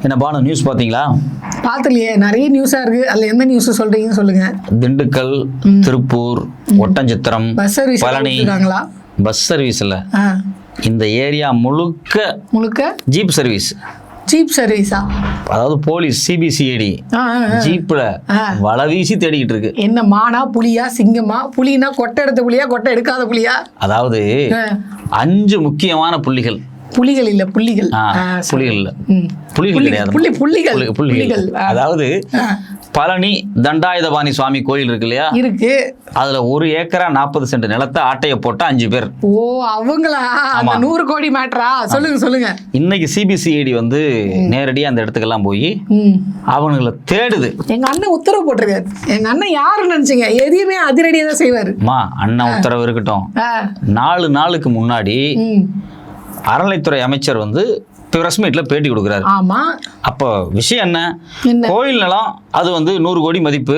என்ன பானு நியூஸ் பார்த்தீங்களா? பார்த்துலையே, நிறைய நியூஸாக இருக்குது. அதில் எந்த நியூஸ் சொல்கிறீங்கன்னு சொல்லுங்கள். Dindigul, Tiruppur, Oddanchatram, bus service Palani. Bus service இல்லை, இந்த ஏரியா முழுக்க ஜீப் சர்வீஸ். ஜீப் சர்வீஸா? அதாவது போலீஸ் சிபிசிஐடி ஜீப்ல வலை வீசி தேடிக்கிட்டு இருக்கு. என்ன மானா புலியா சிங்கமா? புலினா கொட்டை எடுத்த புலியா கொட்டை எடுக்காத புலியா? அதாவது 5 முக்கியமான புள்ளிகள். புலிகள் இல்ல புள்ளிகள். புலிகள் இல்ல, புலிகள் கிடையாது, புள்ளிகள். அதாவது பழனி தண்டாயுதபாணி சுவாமி கோயில் இருக்கு இல்லையா, இருக்கு. அதுல 1 ஏக்கரா 40 சென்ட் நிலத்தை ஆட்டைய போட்ட 5 பேர். ஓ, அவங்களா? 100 கோடி மேட்டரா? சொல்லுங்க. இன்னைக்கு சிபிசிஐடி வந்து நேரடியா அந்த இடத்துக்கெல்லாம் போய் அவங்களை தேடுது. எங்க அண்ணன் உத்தரவு போட்டிருக்காரு. எங்க அண்ணன் யாருன்னு நினைச்சீங்க? எதையுமே அதிரடியா தான் செய்வாரு. அண்ணன் உத்தரவு இருக்கட்டும். 4 நாளுக்கு முன்னாடி அறநிலைத்துறை அமைச்சர் வந்து பிரஸ் மீட்ல பேட்டி கொடுக்குறாரு. ஆமா. அப்போ விஷயம் என்ன? கோயில் நிலம் அது வந்து 100 கோடி மதிப்பு.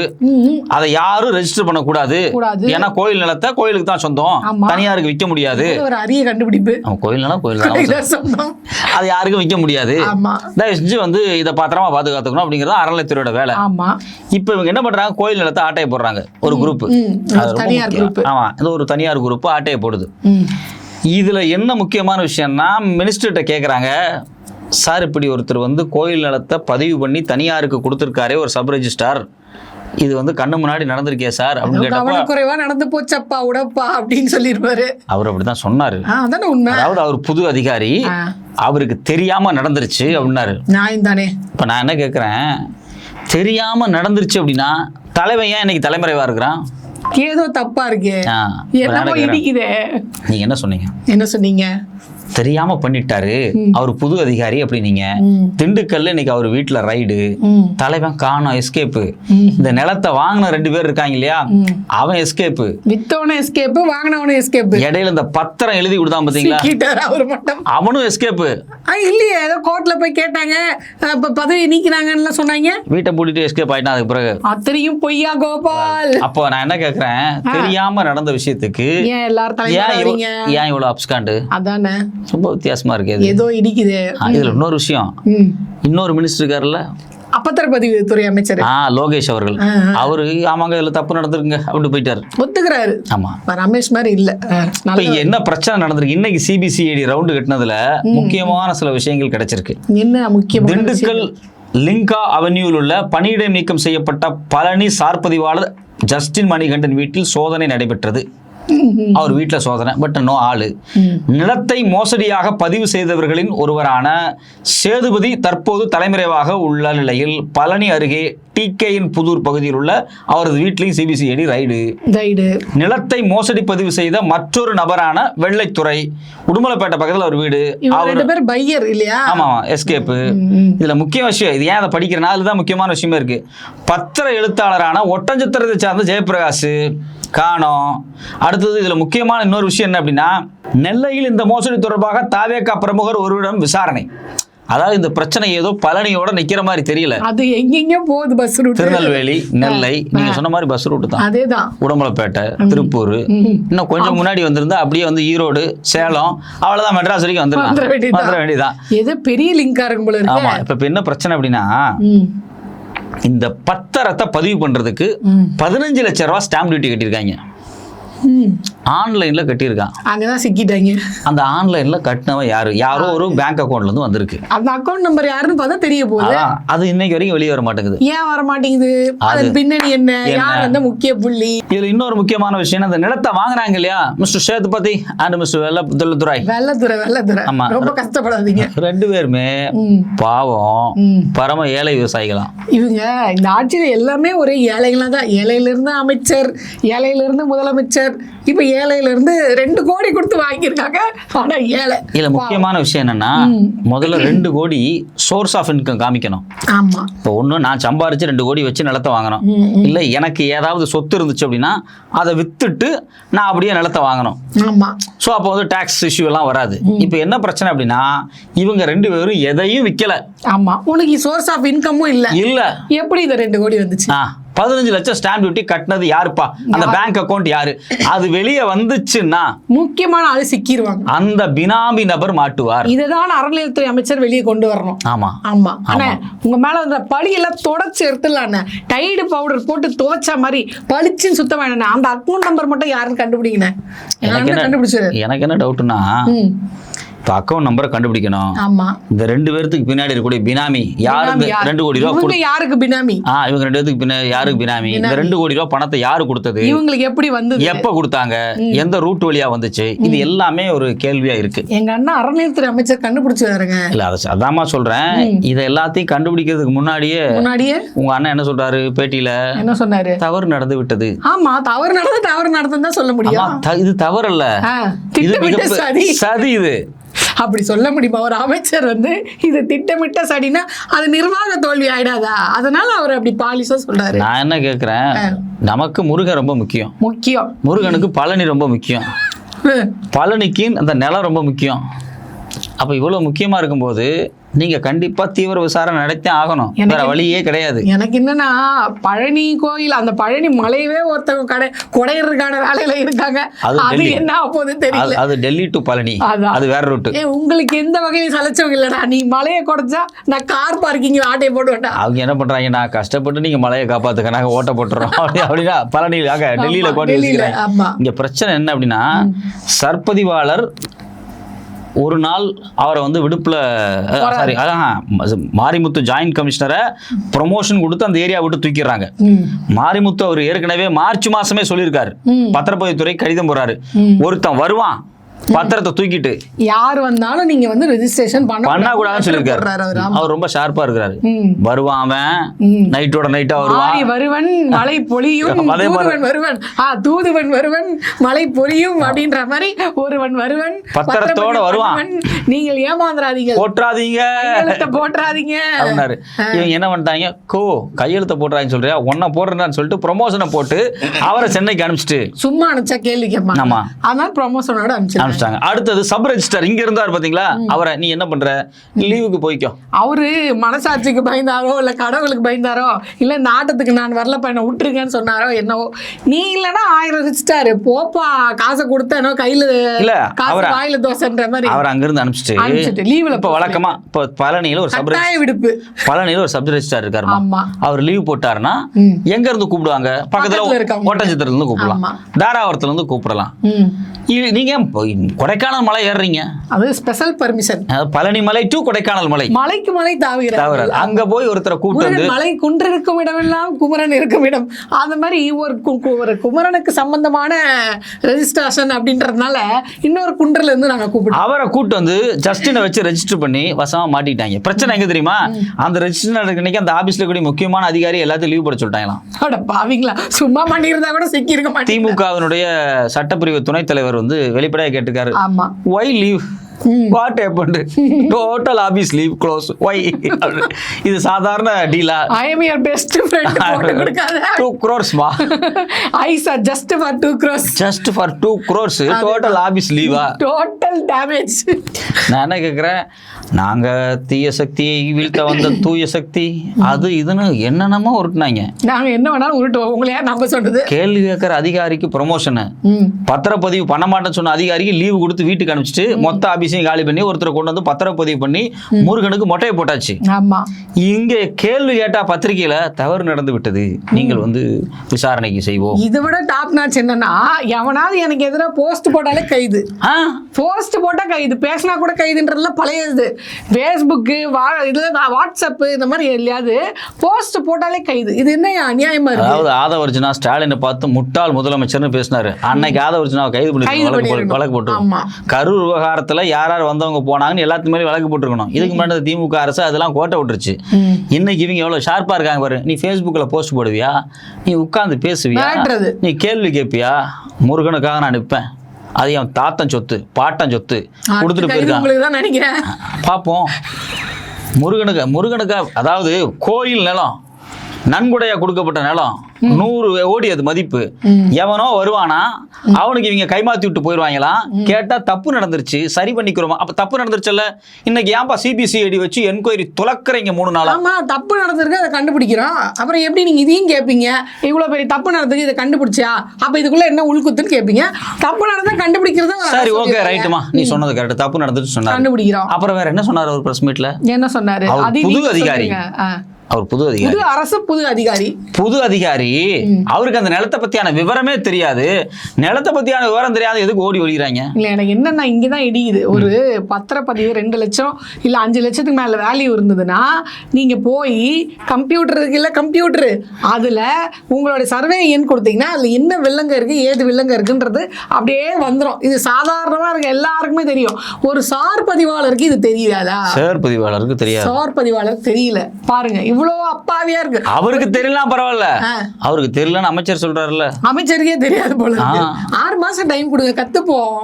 அதை யாரும் ரெஜிஸ்டர் பண்ணக்கூடாது. ஏன்னா கோயில் நிலத்தை கோயிலுக்கு தான் சொந்தம், தனியாருக்கு விற்க முடியாது. ஒரு அரிய கண்டுபிடிப்பு. கோயில் நிலம் சொந்தம், அது யாருக்கும் விற்க முடியாது. தயவு செஞ்சு வந்து இதை பத்திரமா பாதுகாத்துக்கணும் அப்படிங்கிறது அறநிலைத்துறையோட வேலை. இப்ப இவங்க என்ன பண்றாங்க? கோயில் நிலத்தை ஆட்டையை போடுறாங்க. ஒரு குரூப், ஆமா, இது ஒரு தனியார் குரூப் ஆட்டையை போடுது. இதுல என்ன முக்கியமான விஷயம்னா, மினிஸ்டர்கிட்ட கேட்குறாங்க, சார் இப்படி ஒருத்தர் வந்து கோயில் நிலத்தை பதிவு பண்ணி தனியாருக்கு கொடுத்துருக்காரே ஒரு சப் ரெஜிஸ்டார், இது வந்து கண்ணு முன்னாடி நடந்திருக்கே சார் அப்படின்னு கேட்டப்ப, குறைவா நடந்து போச்சப்பா உடப்பா அப்படின்னு சொல்லியிருப்பாரு. அவர் அப்படிதான் சொன்னாரு. உண்மை. அதாவது அவர் புது அதிகாரி, அவருக்கு தெரியாம நடந்துருச்சு அப்படின்னாரு. நியாயம் தானே. இப்ப நான் என்ன கேட்கிறேன், தெரியாம நடந்துருச்சு அப்படின்னா தலைவன் ஏன் இன்னைக்கு தலைமறைவா இருக்கிறான்? ஏதோ தப்பா இருக்கு. நீங்க என்ன சொன்னீங்க? தெரியாம பண்ணிட்டாரு, அவர் புது அதிகாரி அப்படின்னீங்க. திண்டுக்கல்ல இன்னைக்கு அவர் வீட்டுல ரைடு, தலைவன் காணோம், எஸ்கேப்பு. இந்த நிலத்தை வாங்கின 2 பேர் இருக்காங்க இல்லையா, அவன் எஸ்கேப்பு, வித்தவன எஸ்கேப்பு, வாங்கினவன எஸ்கேப்பு. இடையில இந்த பத்திரம் எழுதி கொடுத்தான் பாத்தீங்களா, அவனும் எஸ்கேப்பு. இல்லையே, ஏதோ கோர்ட்ல போய் கேட்டாங்க, பதவி நீக்கிறாங்கன்னு சொன்னாங்க, வீட்டை பூட்டிட்டு எஸ்கேப் ஆயிட்டான். அதுக்கு பிறகு அத்தனையும் பொய்யா கோபால்? அப்போ நான் என்ன கேக்குறேன், தெரியாம நடந்த விஷயத்துக்கு ஏன் எல்லாரும் ஏன் இவ்வளவு அப்ஸ்காண்டு? அதானே ரொம்ப வித்தியாசமா இருக்கு. ஏதோ இடிக்குது. இதுல இன்னொரு விஷயம், இன்னொரு மினிஸ்டர் இருக்காருல்ல, பத்திரப்பதிவுத்துறை அமைச்சர் லோகேஷ் அவர்கள், அவரு ஆமாங்க இதுல தப்பு நடந்திருக்குங்க அப்படின்னு போயிட்டாரு, ஒத்துக்கிறாரு. ஆமா, ரமேஷ் மாதிரி இல்ல. என்ன பிரச்சனை நடந்திருக்கு? இன்னைக்கு சிபிசிஐடி ரவுண்டு கட்டினதுல முக்கியமான சில விஷயங்கள் கிடைச்சிருக்கு. என்ன முக்கியம்? திண்டுக்கல் லிங்கா அவென்யூவில் உள்ள பணியிடை நீக்கம் செய்யப்பட்ட பழனி சார்பதிவாளர் ஜஸ்டின் மணிகண்டன் வீட்டில் சோதனை நடைபெற்றது. அவர் வீட்டுல சோதனை, பட் நோ ஆளு. நிலத்தை மோசடியாக பதிவு செய்தவர்களின் ஒருவரான சேதுபதி தற்போது தலைமறைவாக உள்ள நிலையில் பழனி அருகே டிகேயின் புதூர் பகுதியில் உள்ள அவரது வீட்டிலையும் சிபிசிஐடி ரைடு. நிலத்தை மோசடி பதிவு செய்த மற்றொரு நபரான வெள்ளைத்துறை, உடுமலைப்பேட்டை பக்கத்தில் ஒரு வீடு, ஆமா எஸ்கேப்பு. இதுல முக்கிய விஷயம், இது ஏன் அதை படிக்கிறேன்னா அதுதான் முக்கியமான விஷயமே இருக்கு. பத்திர எழுத்தாளரான ஒட்டஞ்சத்திரத்தை சார்ந்த ஜெயபிரகாஷ் காணோம். அடுத்தது இதுல முக்கியமான இன்னொரு விஷயம் என்ன அப்படின்னா, நெல்லையில் இந்த மோசடி தொடர்பாக தாவேகா பிரமுகர் ஒருவரிடம் விசாரணை. அதாவது இந்த பிரச்சனை ஏதோ பழனியோட நிக்கிற மாதிரி தெரியல, அது எங்கெங்க போகுது பஸ் ரூட். திருநெல்வேலி, நெல்லை, நீங்க சொன்ன மாதிரி பஸ் ரூட் தான். அதேதான். உடம்பலப்பேட்டை, திருப்பூர், இன்னும் கொஞ்சம் முன்னாடி வந்திருந்தா அப்படியே வந்து ஈரோடு, சேலம், அவ்வளவுதான் மெட்ராஸ் வரைக்கும் வந்துட வேண்டியதான். ஏதோ பெரிய லிங்கா இருக்கும் போல இருக்கு. ஆமா. இப்ப என்ன பிரச்சனை அப்படின்னா, இந்த பத்திரத்தை பதிவு பண்றதுக்கு 15 லட்சம் ரூபாய் ஸ்டாம்ப் டியூட்டி கட்டியிருக்காங்க. ஆன்லைன்ல கட்டியிருக்கான். அங்கதான் சிக்கிட்டாங்க. அந்த ஆன்லைன்ல கட்டினவன் யாரோ ஒரு பேங்க் அக்கௌண்ட்ல இருந்து வந்திருக்கு. அந்த அக்கௌண்ட் நம்பர் யாருன்னு பார்த்தா தெரிய போகுது. அது இன்னைக்கு வரைக்கும் வெளியே வர மாட்டேங்குது. ஏன் வர மாட்டேங்குது? அது பின்னணி என்ன? யார் அந்த முக்கிய புள்ளி? இதுல இன்னொரு முக்கியமான விஷயம், அந்த நிலத்தை வாங்குறாங்க இல்லையா, mister Sethupathi and mister Vellathurai. ஆமா, ரொம்ப கஷ்டப்படாதீங்க. 2 பேருமே பாவம் பரம ஏழை விவசாயிகளாம். இவங்க இந்த ஆட்சியில எல்லாமே ஒரே ஏழைகளா தான். ஏழையில இருந்து அமைச்சர், ஏழையில இருந்து முதலமைச்சர், இப்ப ஏழையில இருந்து 2 கோடி கொடுத்து வாங்கியிருக்காங்க. ஆனா ஏழை. இதுல முக்கியமான விஷயம் என்னன்னா, முதல்ல 2 கோடி சோர்ஸ் ஆஃப் இன்கம் காமிக்கணும். ஆமா. இப்போ ஒண்ணு நான் சம்பாரிச்சு 2 கோடி வச்சு நிலத்தை வாங்கணும், இல்ல எனக்கு ஏதாவது சொத்து இருந்துச்சு அப்படின்னா அதை வித்துட்டு நான் அப்படியே நிலத்தை வாங்கணும். ஆமா. ஸோ அப்போ வந்து டாக்ஸ் இஷ்யூ எல்லாம் வராது. இப்போ என்ன பிரச்சனை அப்படின்னா, இவங்க 2 பேரும் எதையும் விற்கல. ஆமா. உனக்கு சோர்ஸ் ஆஃப் இன்கமும் இல்ல. எப்படி இந்த 2 கோடி வந்துச்சு? 15 லட்சம் ஸ்டாம்ப் டியூட்டி கட்டினது யாருப்பா, அந்த பேங்க் அக்கௌண்ட் யாரு, அது வெளியே வந்துச்சுன்னா முக்கியமான ஆளு சிக்கிடுவாங்க, அந்த பினாமி நபர் மாட்டுவார். இதுதான் அறநிலையத்துறை அமைச்சர் வெளியே கொண்டு வரணும். ஆமா ஆமா அண்ணே, உங்க மேல அந்த பழியெல்லாம் தொடச்சு எடுத்துடலாம். டைடு பவுடர் போட்டு துவைச்ச மாதிரி பளிச்சுன்னு சுத்தமா என்ன, அந்த அக்கௌண்ட் நம்பர் மட்டும் யாருன்னு கண்டுபிடிங்கண்ணே. கண்டுபிடிச்சாரு. எனக்கு என்ன டவுட்னா, இப்போ அக்கௌண்ட் நம்பரை கண்டுபிடிக்கணும். ஆமா, இந்த 2 பேருக்கு பின்னாடி இருக்கக்கூடிய பினாமி யாரு, 2 கோடி ரூபாய் யாருக்கு பினாமி, இவங்க 2 பேருக்கு பின்னாடி யாருக்கு பினாமி, இந்த 2 கோடி ரூபாய் பணத்தை யாரு கொடுத்தது, இவங்களுக்கு எப்படி வந்தது, எப்ப கொடுத்தாங்க, எந்த ரூட் வழியா வந்துச்சு, இது எல்லாமே ஒரு கேள்வியா இருக்கு. எங்க அண்ணா அறநிலையத்துறை அமைச்சர் கண்டுபிடிச்சாருங்க. இல்ல அதாமா சொல்றேன், இதை எல்லாத்தையும் கண்டுபிடிக்கிறதுக்கு முன்னாடியே உங்க அண்ணன் என்ன சொல்றாரு பேட்டியில, என்ன சொன்னாரு, தவறு நடந்து விட்டது. ஆமா, தவறு நடந்ததுன்னு தான் சொல்ல முடியும். இது தவறு அல்ல, இது சதி. இது அப்படி சொல்ல முடியுமா? ஒரு அமைச்சர் இது திட்டமிட்ட சடினா அது நிர்வாக தோல்வி ஆயிடாதா? அதனால அவர் அப்படி பாலிசா சொல்றாரு. நான் என்ன கேக்குறேன், நமக்கு முருகன் ரொம்ப முக்கியம், முருகனுக்கு பழனி ரொம்ப முக்கியம், பழனிக்கு அந்த நிலம் ரொம்ப முக்கியம். அப்ப இவ்வளவு முக்கியமா இருக்கும்போது நீங்க கண்டிப்பா தீவிர விசாரணை நடத்தி ஆகணும், வேற வழியே கிடையாது. எனக்கு என்னன்னா, பழனி கோயில் அந்த பழனி மலையவே ஒருத்தவங்க கொடையிறதுக்கான வேலையில இருக்காங்க. அது என்ன ஆகுது தெரியல. அது டெல்லி டு பழனி, அது வேற ரூட். உங்களுக்கு எந்த வகையும் சலைச்சவங்க இல்லடா, நீ மலையை குறைச்சா நான் கார் பார்க்கிங் ஆட்டையை போட்டு விட்டேன். அவங்க என்ன பண்றாங்க, நான் கஷ்டப்பட்டு நீங்க மலையை காப்பாத்துக்க நாங்க ஓட்ட போட்டுறோம் அப்படின்னா பழனியில டெல்லியில கோட்டை. இங்க பிரச்சனை என்ன அப்படின்னா, சர்பதிவாளர் ஒரு நாள் அவரை விடுப்புல மாரிமுத்து ஜாயின்ட் கமிஷனரை ப்ரொமோஷன் கொடுத்து அந்த ஏரியா விட்டு தூக்கிடுறாங்க. மாரிமுத்து அவர் ஏற்கனவே மார்ச் மாசமே சொல்லியிருக்காரு, பத்திரப்பதிவுத்துறை கடிதம் போறாரு, ஒருத்தன் வருவான் பத்திரத்தை தூக்கிட்டு யார் வந்தாலும் நீங்க ரெஜிஸ்ட்ரேஷன் பண்ண கூடாதுன்னு சொல்லியிருக்காரு. அவர் ரொம்ப ஷார்ப்பா இருக்கிறாரு. வருவான், அவன் நைட்டோட நைட்டா வருவன், மழை பொழியும், வருவன் தூதுவன் வருவன், மழை பொழியும் அப்படின்ற மாதிரி ஒருவன் வருவன் பத்திரத்தோட வருவான். நீங்கள் ஏமாந்துறாதீங்க, போட்டுறாதீங்க அப்படின்னாரு. இவங்க என்ன பண்ணிட்டாங்க, கையெழுத்த போட்டுறாங்கன்னு சொல்றியா, ஒன்ன போடுறேன்னு சொல்லிட்டு ப்ரொமோஷனை போட்டு அவரை சென்னைக்கு அனுப்பிச்சிட்டு, சும்மா அனுப்பிச்சா கேள்வி கேட்பாங்க. ஆமா, அதனால ப்ரொமோஷனோட அனுப்பிச்சு. அடுத்தது சப் ரெஜிஸ்டர் இங்க இருந்தார் பாத்தீங்களா, அவரை நீ என்ன பண்ற, லீவுக்கு போய்க்கோ. அவரு மனசாட்சிக்கு பயந்தாரோ இல்ல கடவுளுக்கு பயந்தாரோ இல்ல இந்த ஆட்டத்துக்கு நான் வரல பையனை விட்டுருக்கேன்னு சொன்னாரோ என்னவோ, நீ இல்லன்னா 1000 ரெஜிஸ்டர் போப்பா, காசை கொடுத்தனோ கையில இல்ல வாயில தோசைன்ற மாதிரி அவர் அங்க இருந்து அனுப்பிச்சிட்டு லீவ்ல இப்ப வழக்கமா இப்ப பழனியில ஒரு விடுப்பு, பழனியில ஒரு சப் ரெஜிஸ்டர் இருக்காரு. அவர் லீவ் போட்டாருன்னா எங்க இருந்து கூப்பிடுவாங்க, பக்கத்துல ஓட்டஞ்சத்திரத்துல இருந்து கூப்பிடலாம், தாராவரத்துல இருந்து கூப்பிடலாம். நீங்க கொடைக்கானல் மலை ஏறுறீங்க, அது ஸ்பெஷல் பர்மிஷன், பழனி மலை டு கொடைக்கானல் மலை, மலைக்கு மலை தாவுகிறார். அங்க போய் ஒருத்தரை கூப்பிட்டு மலை குன்று இருக்கும் இடமெல்லாம் குமரன் இருக்கும் இடம், அந்த மாதிரி ஒரு குமரனுக்கு சம்பந்தமான ரெஜிஸ்ட்ரேஷன் அப்படின்றதுனால இன்னொரு குன்றுல இருந்து நாங்க கூப்பிட்டு அவரை கூப்பிட்டு ஜஸ்டினை வச்சு ரெஜிஸ்டர் பண்ணி வசமா மாட்டிட்டாங்க. பிரச்சனை எங்க தெரியுமா, அந்த ரெஜிஸ்டர் அன்னைக்கு அந்த ஆபீஸ்ல கூடிய முக்கியமான அதிகாரி எல்லாத்தையும் லீவ் போட சொல்லிட்டாங்களாம். பாவீங்களா, சும்மா பண்ணியிருந்தா கூட சிக்கி இருக்க மாட்டேன். திமுகவினுடைய சட்டப்பிரிவு துணைத் தலைவர் வெளிப்படையா கேட்டுக்காரு, why leave, what happened, total office leave close, why? இது சாதாரண டீலா, I am your best friend போட்டு கொடுக்காத 2 crores மா, I said just for 2 crores, just for 2 crores total office leave, total damage. நான் என்ன கேக்குறேன், நாங்க தீய சக்தியை வீழ்த்த வந்த தூய சக்தி அது இதுன்னு என்னென்னமோ உருட்டுனாங்க. நாங்க என்ன வேணாலும் உருட்டுவோம், உங்களையா நம்ப சொன்னது. கேள்வி கேட்கிற அதிகாரிக்கு ப்ரொமோஷன், பத்திரப்பதிவு பண்ண மாட்டேன்னு சொன்ன அதிகாரிக்கு லீவு கொடுத்து வீட்டுக்கு அனுப்பிச்சிட்டு மொத்த ஆபீஸையும் காலி பண்ணி ஒருத்தரை கொண்டு பத்திரப்பதிவு பண்ணி முருகனுக்கு மொட்டையை போட்டாச்சு. ஆமா, இங்க கேள்வி கேட்டா பத்திரிகையில தவறு நடந்து விட்டது, நீங்கள் விசாரணைக்கு செய்வோம். இதை விட டாப் நாட்ச் என்னன்னா, எவனாவது எனக்கு எதிராக போஸ்ட் போட்டாலே கைது, போஸ்ட் போட்டா கைது, பேசினா கூட கைதுன்றதுலாம் பழையது. ஃபேஸ்புக்கு வாட்ஸ்அப்பு இந்த மாதிரி எல்லையாவது போஸ்ட் போட்டாலே கைது, இது என்ன அநியாயமா இருக்கு. அதாவது ஆதவர்ஜுனா ஸ்டாலினை பார்த்து முட்டாள் முதலமைச்சர்னு பேசினாரு, அன்னைக்கு ஆதவர்ஜுனா கைது பண்ணி வழக்கு போட்டு, கரூர் விவகாரத்துல யார் வந்தவங்க போனாங்கன்னு எல்லாத்துக்கு மேலே வழக்கு போட்டுருக்கணும். இதுக்கு முன்னாடி திமுக அரசு அதெல்லாம் கோட்டை விட்டுருச்சு. இன்னைக்கு இவங்க எவ்வளவு ஷார்ப்பா இருக்காங்க பாரு, நீ ஃபேஸ்புக்ல போஸ்ட் போடுவியா, நீ உட்கார்ந்து பேசுவியா, நீ கேள்வி கேட்பியா, முருகனுக்காக நான் நிற்பேன், அது என் தாத்தன் சொத்து பாட்டன் சொத்து கொடுத்துட்டு போயிருக்கான், பார்ப்போம். முருகனுக்கு அதாவது கோயில் நிலம் நன்கொடையா கொடுக்கப்பட்ட நிலம் 100 கோடி அது மதிப்பு. எவனோ வருவானா, அவனுக்கு இவங்க கைமாத்தி விட்டு போயிடுவாங்களாம். கேட்டா தப்பு நடந்துருச்சு, சரி பண்ணிக்கிறோமா. அப்ப தப்பு நடந்துருச்சுல்ல, இன்னைக்கு ஏன்பா சிபிசிஐடி வச்சு என்கொயரி துலக்குறீங்க 3 நாளா? ஆமா, தப்பு நடந்திருக்கு, அதை கண்டுபிடிக்கிறோம். அப்புறம் எப்படி நீங்க இதையும் கேட்பீங்க? இவ்வளவு பெரிய தப்பு நடந்திருக்கு, இதை கண்டுபிடிச்சா அப்ப இதுக்குள்ள என்ன உள்குத்துன்னு கேட்பீங்க. தப்பு நடந்தா கண்டுபிடிக்கிறது சரி, ஓகே, ரைட்டுமா, நீ சொன்னது கரெக்ட். தப்பு நடந்துட்டு சொன்னாரு, கண்டுபிடிக்கிறோம். அப்புறம் வேற என்ன சொன்னாரு அவர் பிரஸ் மீட்ல? என்ன சொன்னாரு? புது அதிகாரி, அவர் புது அதிகாரி, புது அரசு புது அதிகாரி. அவருக்கு அந்த நிலத்தை பத்தியான விவரமே தெரியாது. நிலத்தை பத்தியான விவரம் தெரியாது, எதுக்கு ஓடி ஒளிறாங்க? இல்ல, எனக்கு என்னன்னா இங்கதான் இடிக்குது. ஒரு பத்திரப்பதிவு 2 லட்சம் இல்ல 5 லட்சத்துக்கு மேல வேல்யூ இருந்ததுன்னா நீங்க போய் கம்ப்யூட்டர் இருக்கு இல்ல, கம்ப்யூட்டர் அதுல உங்களோட சர்வே எண் கொடுத்தீங்கன்னா அதுல என்ன வில்லங்க இருக்கு, ஏது வில்லங்க இருக்குன்றது அப்படியே வந்துடும். இது சாதாரணமா இருக்கு, எல்லாருக்குமே தெரியும். ஒரு சார் பதிவாளருக்கு இது தெரியாதா? சார் பதிவாளருக்கு தெரியாது. சார் பதிவாளருக்கு தெரியல. பாருங்க, இவ்வளவு அப்பாவியா இருக்கு. அவருக்கு தெரியலாம், பரவாயில்ல. அவருக்கு தெரியலன்னு அமைச்சர் சொல்றாருல்ல, அமைச்சருக்கே தெரியாது போல. 6 மாசம் டைம் கொடுங்க, கத்துப்போம்.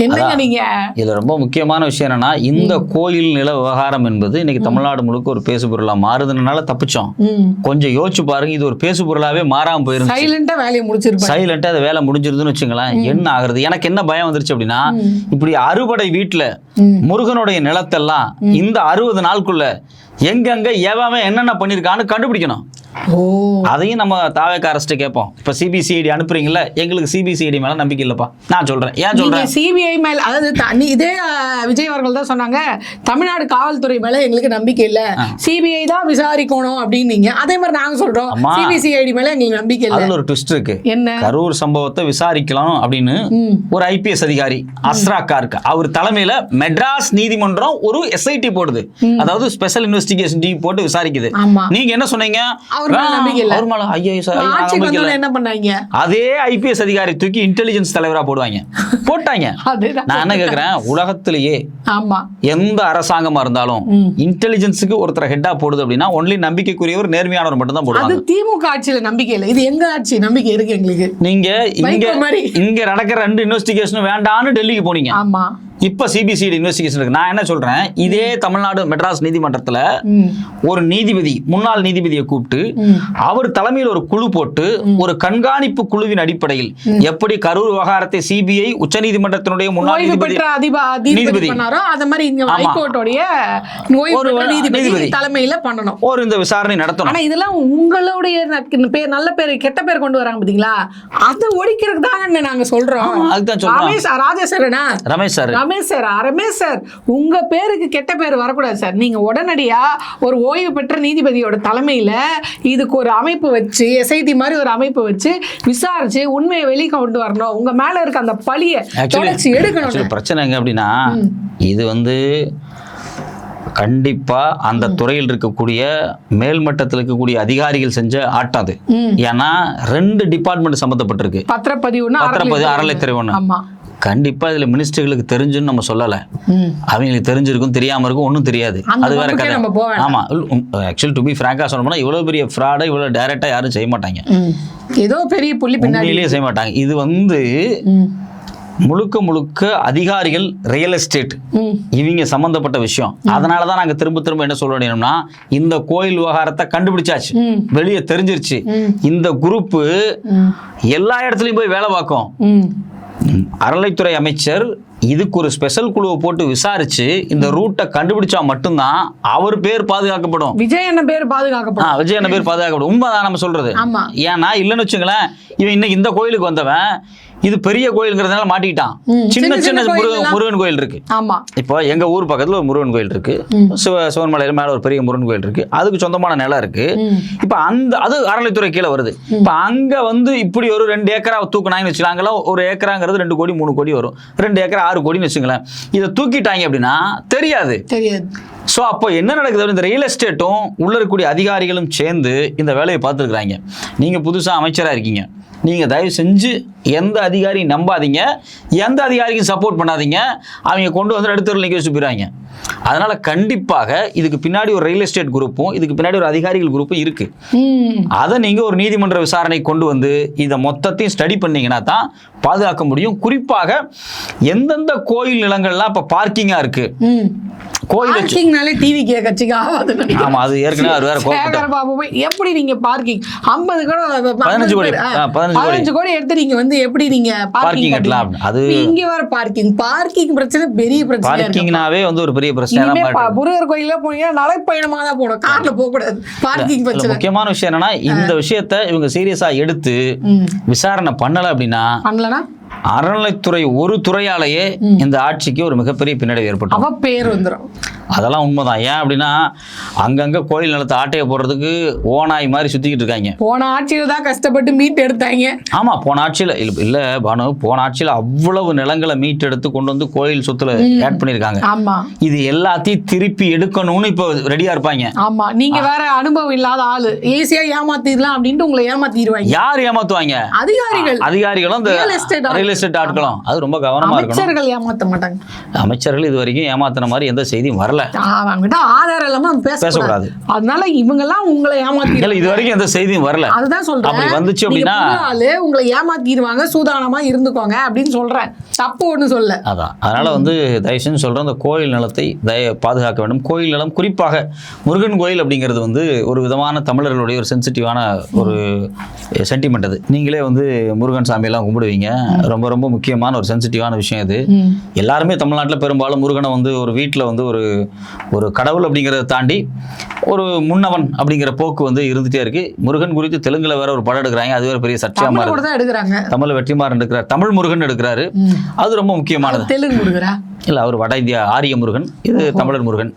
என்னங்க நீங்க? இதுல ரொம்ப முக்கியமான விஷயம் என்னன்னா, இந்த கோயில் நில விவகாரம் என்பது இன்னைக்கு தமிழ்நாடு முழுக்க ஒரு பேசு பொருளா மாறுதுனால தப்பிச்சோம். கொஞ்சம் யோசிச்சு பாருங்க, இது ஒரு பேசு பொருளாவே மாறாம போயிருச்சு. சைலண்டா வேலையை முடிச்சிருப்பாங்க. சைலண்டா அது வேலை முடிஞ்சிருதுன்னு வச்சுங்களேன். என்ன ஆகுறது? எனக்கு என்ன பயம் வந்துருச்சு அப்படின்னா, இப்படி அறுபடை வீட்டுல முருகனுடைய நிலத்தெல்லாம் இந்த 60 நாளுக்குள்ள எங்கெங்க ஏவாம என்னென்ன பண்ணிருக்கான்னு கண்டுபிடிக்கணும். அதையும் நம்ம தாவேக்கா அரசு கேட்போம். இப்ப சிபிசிஐடி அனுப்புறீங்கல்ல, எங்களுக்கு சிபிசிஐடி மேல நம்பிக்கை இல்லப்பா. நான் சொல்றேன், ஏன் சொல்றேன்? சிபிஐ மேல, அதாவது இதே விஜய் அவர்கள் தான் சொன்னாங்க, தமிழ்நாடு காவல்துறை மேல எங்களுக்கு நம்பிக்கை இல்ல, சிபிஐ தான் விசாரிக்கணும் அப்படின்னீங்க. அதே மாதிரி நாங்க சொல்றோம், சிபிசிஐடி மேல எங்களுக்கு நம்பிக்கை இல்ல. அதுல ஒரு ட்விஸ்ட் இருக்கு. என்ன? கரூர் சம்பவத்தை விசாரிக்கலாம் அப்படின்னு ஒரு ஐபிஎஸ் அதிகாரி அஸ்ரா கார்க் அவர் தலைமையில மெட்ராஸ் நீதிமன்றம் ஒரு எஸ்ஐடி போடுது, அதாவது ஸ்பெஷல் இன்வெஸ்டிகேஷன் டீம் போட்டு விசாரிக்குது. நீங்க என்ன சொன்னீங்க? அதே ஐபிஎஸ் அதிகாரி தூக்கி இன்டெலிஜென்ஸ் தலைவரா போட்டாங்க. நான் என்ன கேக்குறேன், உலகத்திலேயே எந்த அரசாங்கமா இருந்தாலும் இன்டெலிஜென்ஸுக்கு ஒருத்தர் ஹெட்டா போடுது அப்படின்னா ஒன்லி நம்பிக்கைக்குரியவர், நேர்மையானவர் மட்டும் தான் போடுவாங்க. திமுக ஆட்சியில நம்பிக்கை இல்லை, இது எங்க ஆட்சி நம்பிக்கை இருக்கு எங்களுக்கு. நீங்க இங்க நடக்கிற 2 இன்வெஸ்டிகேஷன் வேண்டான்னு டெல்லிக்கு போனீங்க. ஆமா, இப்ப சிபிசிஐடி இன்வெஸ்டிகேஷன் இருக்கு. நான் என்ன சொல்றேன், இதே தமிழ்நாடு மெட்ராஸ் நீதிமன்றத்துல ஒரு நீதிபதி, முன்னாள் நீதிபதியை கூப்பிட்டு அவர் தலைமையில் ஒரு குழு போட்டு ஒரு கண்காணிப்பு குழுவின் அடிப்படையில் எப்படி கரூர் விவகாரத்தை சிபிஐ உச்ச நீதிமன்றத்தினுடைய முன்னாள் நீதிபதி தலைமையில பண்ணணும், ஒரு இந்த விசாரணை நடத்தணும். ஆனா இதெல்லாம் உங்களுடைய நல்ல பேர் கெட்ட பேர் கொண்டு வராங்க பாத்தீங்களா, அதை ஒழிக்கிறதுக்கு தான் நாங்க சொல்றோம். அதுதான் சொல்றோம். ரமேஷ் சார், உங்க பேருக்கு கெட்ட பேர் வரக்கூடாது சார். நீங்க உடனடியா ஒரு ஓய்வு பெற்ற நீதிபதியோட தலைமையில இதுக்கு ஒரு அமைப்பு வச்சு, எஸ்ஐடி மாதிரி ஒரு அமைப்பு வச்சு விசாரிச்சு உண்மையை வெளியே கொண்டு வரணும். உங்க மேல இருக்க அந்த பழியை தொடர்ச்சி எடுக்கணும். பிரச்சனை எங்க அப்படின்னா, இது கண்டிப்பா அந்த துறையில் இருக்கக்கூடிய மேல்மட்டத்தில் இருக்கக்கூடிய அதிகாரிகள் செஞ்ச ஆட்டம் அது. ஏன்னா 2 டிபார்ட்மெண்ட் சம்பந்தப்பட்டிருக்கு. பத்திரப்பதிவு, அறநிலைத்துறை ஒண்ணு. கண்டிப்பா இதுல மினிஸ்டர்களுக்கு தெரிஞ்சுன்னு நம்ம சொல்லல, அவங்களுக்கு தெரிஞ்சிருக்கும், தெரியாம இருக்கும், ஒன்றும் தெரியாது, அது வேற கதை. ஆமா, ஆக்சுவலி டு பி ஃப்ராங்கா சொல்லணும்னா இவ்வளவு பெரிய ஃப்ராடை இவ்வளவு டைரக்டா யாரும் செய்ய மாட்டாங்க, ஏதோ பெரிய புள்ளி பின்னாடியே செய்ய மாட்டாங்க. இது முழுக்க அதிகாரிகள், ரியல் எஸ்டேட் இவங்க சம்பந்தப்பட்ட விஷயம். அதனாலதான் நாங்க திரும்ப என்ன சொல்றோம்னா, இந்த கோயில் விவகாரத்தை கண்டுபிடிச்சாச்சு, வெளியே தெரிஞ்சிருச்சு. இந்த குரூப் எல்லா இடத்துலயும் போய் வேலை பார்க்கும். அறநிலைத்துறை அமைச்சர் இதுக்கு ஒரு ஸ்பெஷல் குழுவை போட்டு விசாரிச்சு இந்த ரூட்டை கண்டுபிடிச்சா மட்டும்தான் அவர் பேர் பாதுகாக்கப்படும், விஜய் என்ன பேர் பாதுகாக்கப்படும். உண்மைதான் நம்ம சொல்றது. ஏன்னா இல்லைன்னு வச்சுங்களேன், இவன் இன்னைக்கு இந்த கோயிலுக்கு வந்தவன் இது பெரிய கோயிலுங்கிறதுனால மாட்டிக்கிட்டான். சின்ன முருகன் கோயில் இருக்கு. இப்போ எங்க ஊர் பக்கத்துல ஒரு முருகன் கோயில் இருக்கு, சிவன்மலையில மேல ஒரு பெரிய முருகன் கோயில் இருக்கு, அதுக்கு சொந்தமான நிலம் இருக்கு. இப்ப அது அறநிலைத்துறை கீழே வருது. இப்ப அங்க இப்படி ஒரு 2 ஏக்கரா தூக்குனாங்கன்னு வச்சுக்கலாங்களா, ஒரு ஏக்கராங்கிறது 2 கோடி 3 கோடி வரும், 2 ஏக்கரா 6 கோடின்னு வச்சுங்களேன். இதை தூக்கிட்டாங்க அப்படின்னா தெரியாது. ஸோ அப்போ என்ன நடக்குது, இந்த ரியல் எஸ்டேட்டும் உள்ள இருக்கக்கூடிய அதிகாரிகளும் சேர்ந்து இந்த வேலையை பார்த்துருக்குறாங்க. நீங்க புதுசா அமைச்சரா இருக்கீங்க, நீங்க தயவு செஞ்சு எந்த அதிகாரியும் நம்பாதீங்க, எந்த அதிகாரிக்கும் சப்போர்ட் பண்ணாதீங்க. அவங்க கொண்டு வந்து அடுத்த நிக்க வச்சு போயிடுவாங்க. அதனால கண்டிப்பாக இதுக்கு பின்னாடி ஒரு ரியல் எஸ்டேட் குரூப்பும் இதுக்கு பின்னாடி ஒரு அதிகாரிகள் குரூப்பும் இருக்கு. அதை நீங்க ஒரு நீதிமன்ற விசாரணை கொண்டு வந்து இதை மொத்தத்தையும் ஸ்டடி பண்ணீங்கன்னா தான் பாதுகாக்க முடியும். குறிப்பாக எந்தெந்த கோயில் நிலங்கள்லாம் இப்ப பார்க்கிங்கா இருக்கு, கோயில் பார்க்கிங்னாலே டிவிக்கு கட்சிக்கு ஆகாது. ஆமா, அது ஏற்கனவே அவர் வேற சேகர் பாபு போய் எப்படி நீங்க பார்க்கிங் 50 கோடி 15 கோடி 15 கோடி எடுத்து நீங்க வந்து எப்படி நீங்க பார்க்கிங் கட்டலாம். அது இங்க வர பார்க்கிங் பிரச்சனை பெரிய பிரச்சனை. பார்க்கிங்னாவே வந்து ஒரு பெரிய பிரச்சனை தான். முருகர் கோயில்ல போனீங்கன்னா நடைப்பயணமா தான் போகணும், கார்ல போக கூடாது. பார்க்கிங் பிரச்சனை. முக்கியமான விஷயம் என்னன்னா, இந்த விஷயத்தை இவங்க சீரியஸா எடுத்து விசாரணை பண்ணல அப்படின்னா அறநிலைத்துறை ஒரு துறையாலேயே இந்த ஆட்சிக்கு ஒரு மிகப்பெரிய பின்னடைவு ஏற்படும். அவ பேர் வந்துடும். அதெல்லாம் உண்மைதான். ஏன் அப்படின்னா அங்கங்க கோயில் நிலத்தை ஆட்டையை போடுறதுக்கு ஓனாய் மாதிரி சுத்திக்கிட்டு இருக்காங்க. போன ஆட்சியில தான் கஷ்டப்பட்டு மீட் எடுத்தாங்க. ஆமா, போன ஆட்சியில இல்ல பானு, போன ஆட்சியில அவ்வளவு நிலங்களை மீட் எடுத்து கொண்டு வந்து கோயில் சொத்துல ஆட் பண்ணிருக்காங்க. ஆமா, இது எல்லாத்தையும் திருப்பி எடுக்கணும்னு இப்ப ரெடியா இருப்பாங்க. ஆமா, நீங்க வேற அனுபவம் இல்லாத ஆளு, ஈஸியா ஏமாத்திடலாம் அப்படின்ட்டு உங்களை ஏமாத்திடுவாங்க. யார் ஏமாத்துவாங்க? அதிகாரிகளும் இந்த ரியல் எஸ்டேட் ஆட்களும். அது ரொம்ப கவனமா இருக்கணும். அமைச்சர்கள் ஏமாத்த மாட்டாங்க. அமைச்சர்கள் இது வரைக்கும் ஏமாத்தின மாதிரி எந்த செய்தியும் வரல. அவங்ககிட்ட ஆதாரம் இல்லாம பேசக்கூடாது. அதனால இவங்க எல்லாம் உங்களை ஏமாத்தி இது வரைக்கும் எந்த செய்தியும் வரல. அதுதான் சொல்றேன். அப்படி வந்துச்சு அப்படின்னா உங்களை ஏமாத்திடுவாங்க, சூதானமா இருந்துக்கோங்க அப்படின்னு சொல்றேன். தப்பு ஒண்ணு சொல்ல. அதான், அதனால வந்து தயவு செஞ்சு சொல்றேன், இந்த கோயில் நிலத்தை பாதுகாக்க வேண்டும். கோயில் நிலம், குறிப்பாக முருகன் கோயில் அப்படிங்கிறது வந்து ஒரு விதமான தமிழர்களுடைய ஒரு சென்சிட்டிவான ஒரு சென்டிமெண்ட். அது நீங்களே வந்து முருகன் சாமியெல்லாம் கும்பிடுவீங்க. ரொம்ப ரொம்ப முக்கியமான ஒரு சென்சிட்டிவான விஷயம் இது. எல்லாருமே தமிழ்நாட்டில் பெரும்பாலும் முருகனை வந்து ஒரு வீட்டில் வந்து ஒரு கடவுள் அப்படிங்கிறத தாண்டி ஒரு முன்னவன் அப்படிங்கிற போக்கு வந்து இருந்துட்டே இருக்கு. முருகன் குறித்து தெலுங்குல வேற ஒரு படம் எடுக்கிறாங்க. அது வேற பெரிய சர்ச்சையா இருக்கு. தமிழ்ல வெற்றிமாறன் எடுக்கிறார், தமிழ் முருகன் எடுக்கிறாரு. அது ரொம்ப முக்கியமானது. தெலுங்கு முருகரா இல்ல, அவர் வட இந்தியா ஆரிய முருகன், இது தமிழர் முருகன்.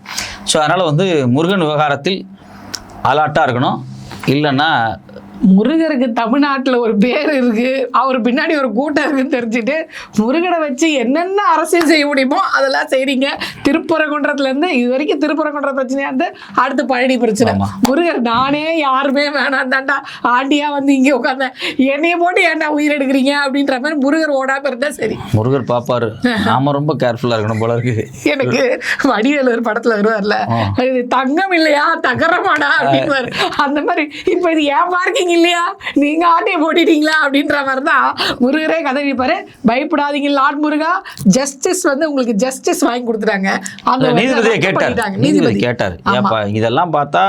ஸோ அதனால வந்து முருகன் விவகாரத்தில் அலாட்டா இருக்கணும். இல்லைன்னா முருகருக்கு தமிழ்நாட்டில் ஒரு பேர் இருக்கு, அவர் பின்னாடி ஒரு கூட்டம் இருக்குன்னு தெரிஞ்சுட்டு முருகனை வச்சு என்னென்ன அரசியல் செய்ய முடியுமோ அதெல்லாம் செய்றீங்க. திருப்பரங்குன்றத்துல இருந்து இது வரைக்கும் திருப்பரங்குன்ற பிரச்சனையா இருந்து அடுத்து பழனி பிரச்சனை. முருகர் நானே யாருமே வேணாம் தாண்டா ஆண்டியா வந்து இங்கே உட்காந்தேன், என்னைய போட்டு ஏன்டா உயிர் எடுக்கிறீங்க அப்படின்ற மாதிரி முருகர் ஓடாம இருந்தா சரி. முருகர் பாப்பாரு, நாம ரொம்ப கேர்ஃபுல்லா இருக்கணும் போல இருக்கு. எனக்கு வடிவேலு ஒரு படத்துல வருவார்ல, தங்கம் இல்லையா தகரமாடா அப்படின்னு, அந்த மாதிரி இப்ப இது ஏன் பார்க்கிங் இல்லையா, நீங்க ஆட்டையை போட்டிட்டீங்களா அப்படின்ற மாதிரி தான் முருகரே கதறிப்பாரு. பயப்படாதீங்க லார்ட் முருகா, ஜஸ்டிஸ் வந்து உங்களுக்கு ஜஸ்டிஸ் வாங்கி கொடுத்துட்டாங்க. அந்த நீதிபதியை கேட்டாரு, ஏப்பா இதெல்லாம் பார்த்தா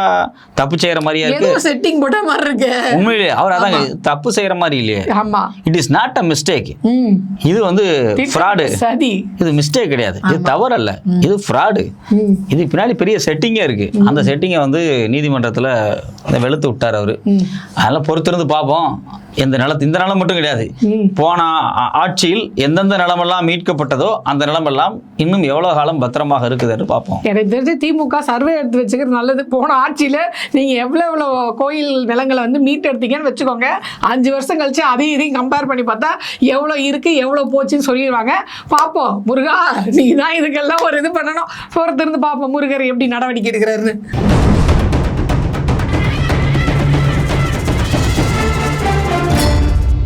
தப்பு செய்யற மாதிரியா இருக்கு, செட்டிங் போட்ட மாதிரி இருக்கு. உண்மையிலே அவர் அதான் தப்பு செய்யற மாதிரி இல்லையே. ஆமா, it is not a mistake. இது வந்து ஃப்ராடு. சரி, இது மிஸ்டேக் கிடையாது, இது தவறு அல்ல, இது ஃப்ராடு. இது பின்னாடி பெரிய செட்டிங்கே இருக்கு. அந்த செட்டிங்கை வந்து நீதிமன்றத்துல வெளுத்து விட்டார் அவரு. அதெல்லாம் பொறுத்திருந்து பார்ப்போம். இந்த நிலம் மட்டும் கிடையாது, போன ஆட்சியில் எந்தெந்த நிலமெல்லாம் மீட்கப்பட்டதோ அந்த நிலமெல்லாம் இன்னும் எவ்வளவு காலம் பத்திரமாக இருக்குதுன்னு பார்ப்போம். எனக்கு தெரிஞ்சு திமுக சர்வே எடுத்து வச்சுக்கிறது நல்லது. போன ஆட்சியில நீங்க எவ்வளவு கோயில் நிலங்களை வந்து மீட் எடுத்தீங்கன்னு வச்சுக்கோங்க. 5 வருஷம் கழிச்சு அதையும் இதையும் கம்பேர் பண்ணி பார்த்தா எவ்வளவு இருக்கு எவ்வளவு போச்சுன்னு சொல்லிடுவாங்க. பார்ப்போம். முருகா, நீ தான் இதுக்கெல்லாம் ஒரு இது பண்ணணும். பொறுத்திருந்து பார்ப்போம் முருகர் எப்படி நடவடிக்கை எடுக்கிறாருன்னு.